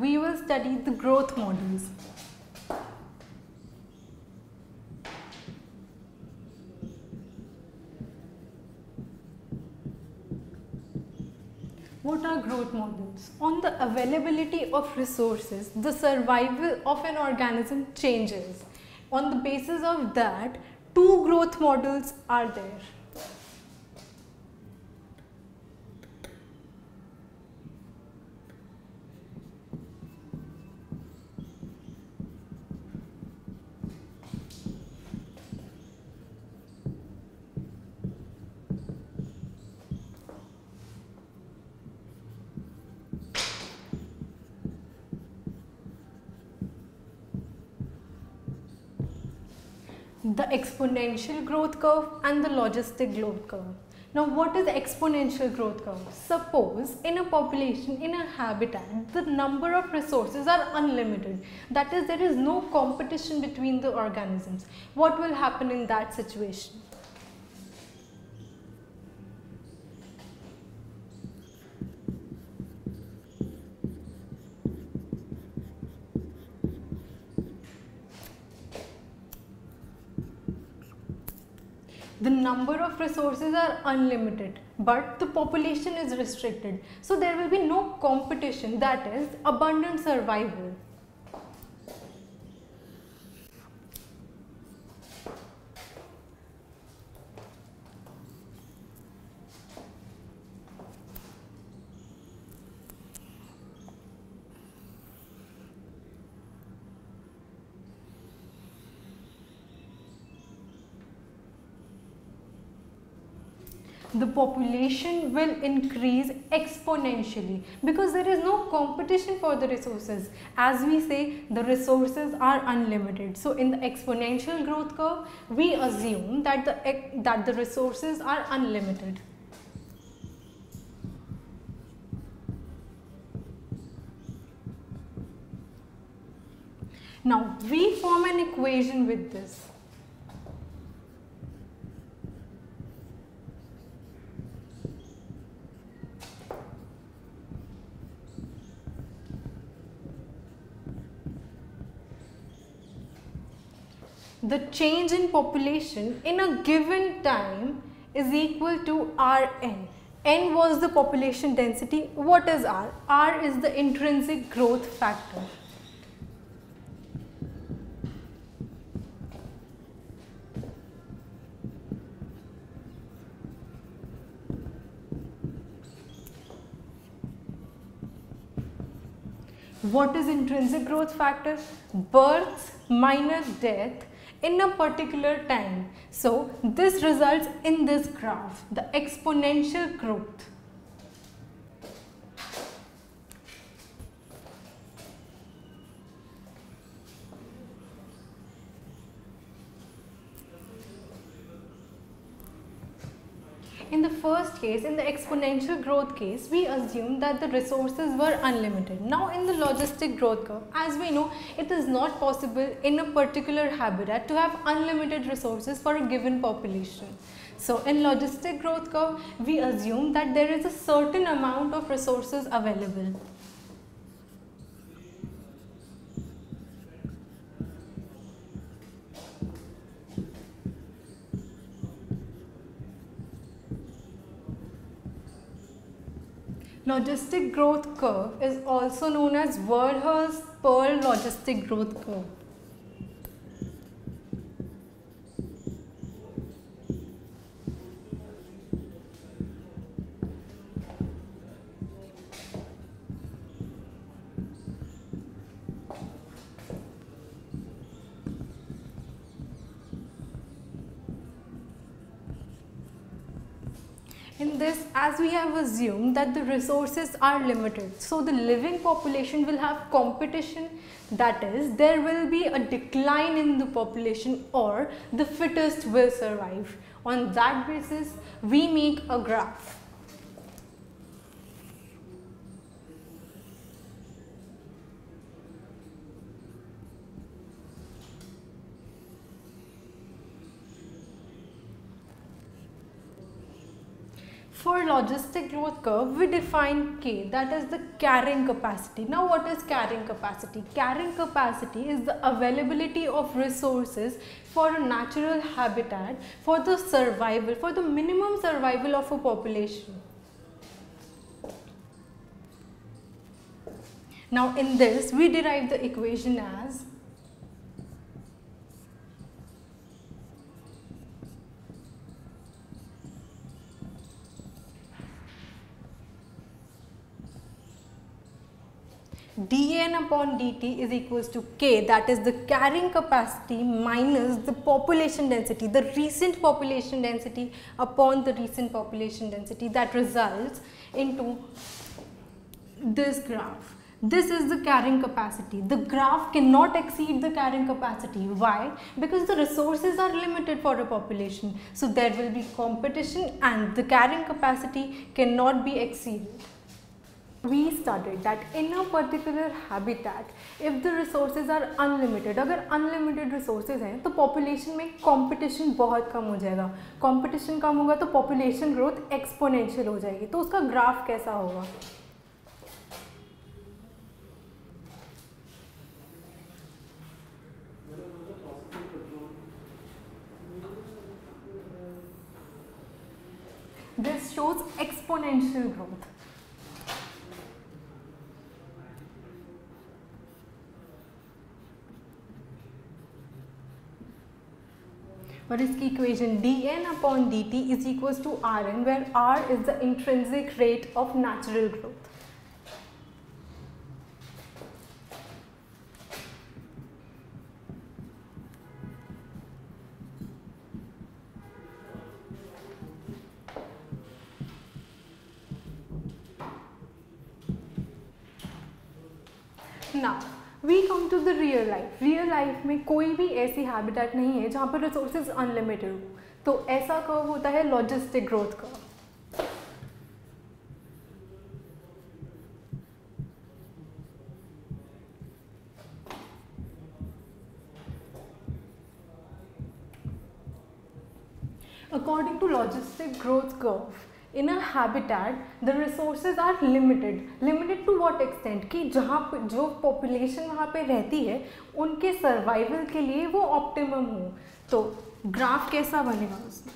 we will study the growth models. What are growth models? On the availability of resources, the survival of an organism changes. On the basis of that, two growth models are there. The exponential growth curve and the logistic growth curve. Now, what is the exponential growth curve? Suppose in a population, in a habitat, the number of resources are unlimited. That is, there is no competition between the organisms. What will happen in that situation? The number of resources are unlimited, but the population is restricted. So there will be no competition, that is abundant survival. The population will increase exponentially because there is no competition for the resources. As we say, the resources are unlimited. So in the exponential growth curve, we assume that the resources are unlimited. Now we form an equation with this. The change in population in a given time is equal to Rn. N was the population density. What is R? R is the intrinsic growth factor. What is intrinsic growth factor? Births minus death in a particular time. So this results in this graph, the exponential growth. In the first case, in the exponential growth case, we assume that the resources were unlimited. Now in the logistic growth curve, as we know, it is not possible in a particular habitat to have unlimited resources for a given population. So in logistic growth curve, we assume that there is a certain amount of resources available. Logistic growth curve is also known as Verheer's-Pearl logistic growth curve. In this, as we have assumed that the resources are limited, so the living population will have competition, that is, there will be a decline in the population or the fittest will survive. On that basis, we make a graph. For logistic growth curve, we define K, that is the carrying capacity. Now what is carrying capacity? Carrying capacity is the availability of resources for a natural habitat for the survival, for the minimum survival of a population. Now in this, we derive the equation as dN upon dt is equals to K, that is the carrying capacity minus the population density, the recent population density upon the recent population density, that results into this graph. This is the carrying capacity. The graph cannot exceed the carrying capacity. Why? Because the resources are limited for a population. So there will be competition and the carrying capacity cannot be exceeded. We studied that in a particular habitat, if the resources are unlimited, अगर unlimited resources हैं तो population में competition बहुत कम हो जाएगा. Competition कम होगा तो population growth exponential हो जाएगी. तो उसका graph कैसा होगा? This shows exponential growth. और इसकी equation dN upon dt is equals to Rn, where R is the intrinsic rate of natural growth. Now we come to the real life. Real life में कोई भी ऐसी habitat नहीं है जहाँ पर resources unlimited हो. तो ऐसा कर्व होता है logistic growth curve. According to logistic growth curve, in a habitat the resources are limited. Limited to what extent? कि जहाँ जो population वहाँ पे रहती है उनके survival के लिए वो optimum हो. तो graph कैसा बनेगा उसमें?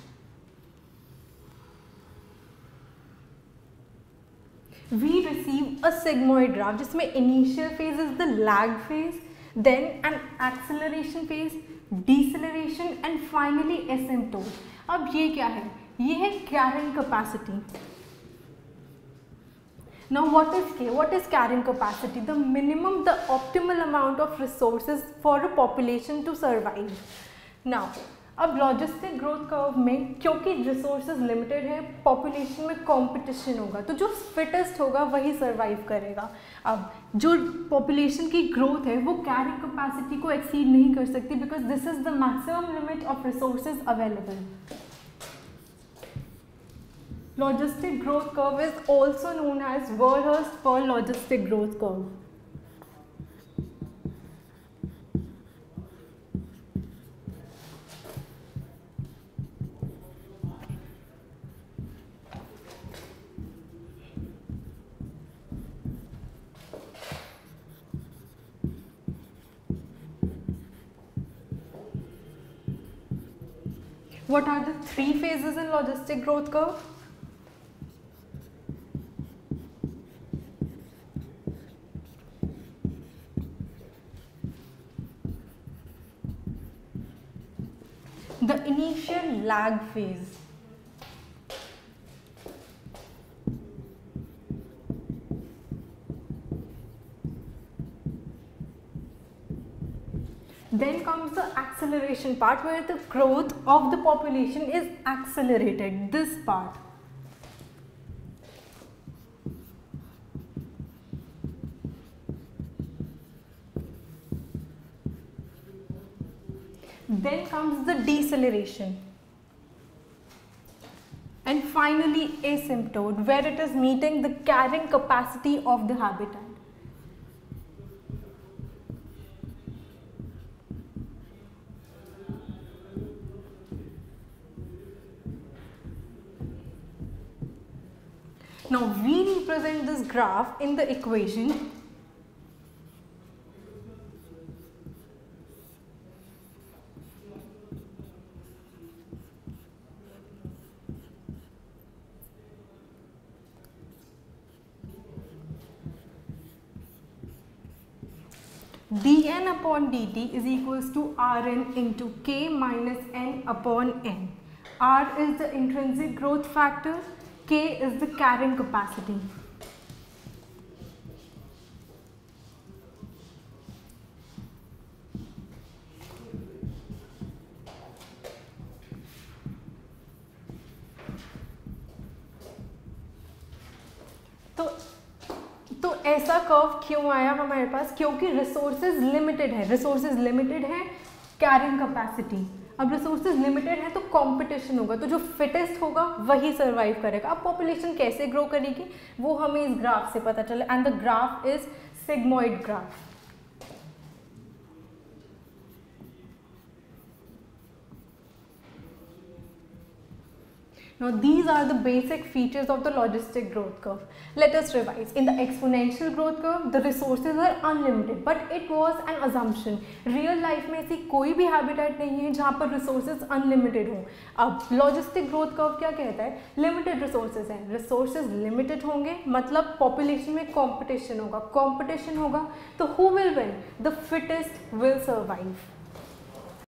We receive a sigmoid graph जिसमें initial phase is the lag phase, then an acceleration phase, deceleration and finally asymptote. अब ये क्या है? ये है carrying capacity. Now what is K? What is carrying capacity? The minimum, the optimal amount of resources for a population to survive. Now अब logistic growth curve में क्योंकि resources limited है, पॉपुलेशन में कंपटीशन होगा, तो जो फिटेस्ट होगा वही सरवाइव करेगा. अब जो पॉपुलेशन की ग्रोथ है वो कैरिंग कैपेसिटी को एक्सीड नहीं कर सकती because this is the maximum limit of resources available. Logistic growth curve is also known as Verhulst-Perl logistic growth curve. What are the three phases in logistic growth curve? The initial lag phase. Then comes the acceleration part where the growth of the population is accelerated, this part. Then comes the deceleration. And finally asymptote, where it is meeting the carrying capacity of the habitat. Now we represent this graph in the equation dn upon dt is equals to Rn into k minus n upon n. R is the intrinsic growth factor, K is the carrying capacity. तो ऐसा curve क्यों आया हमारे पास? क्योंकि resources limited है, carrying capacity. अब resources limited है तो कंपटीशन होगा, तो जो फिटेस्ट होगा वही सर्वाइव करेगा। अब पॉपुलेशन कैसे ग्रो करेगी वो हमें इस ग्राफ से पता चला, and the graph is sigmoid graph. Now these are the basic features of the logistic growth curve. Let us revise. In the exponential growth curve, the resources are unlimited, but it was an assumption. Real life में ऐसी कोई भी habitat नहीं है जहाँ पर resources unlimited हों। अब logistic growth curve क्या कहता है? Limited resources हैं, resources limited होंगे मतलब population में competition होगा तो who will win? The fittest will survive.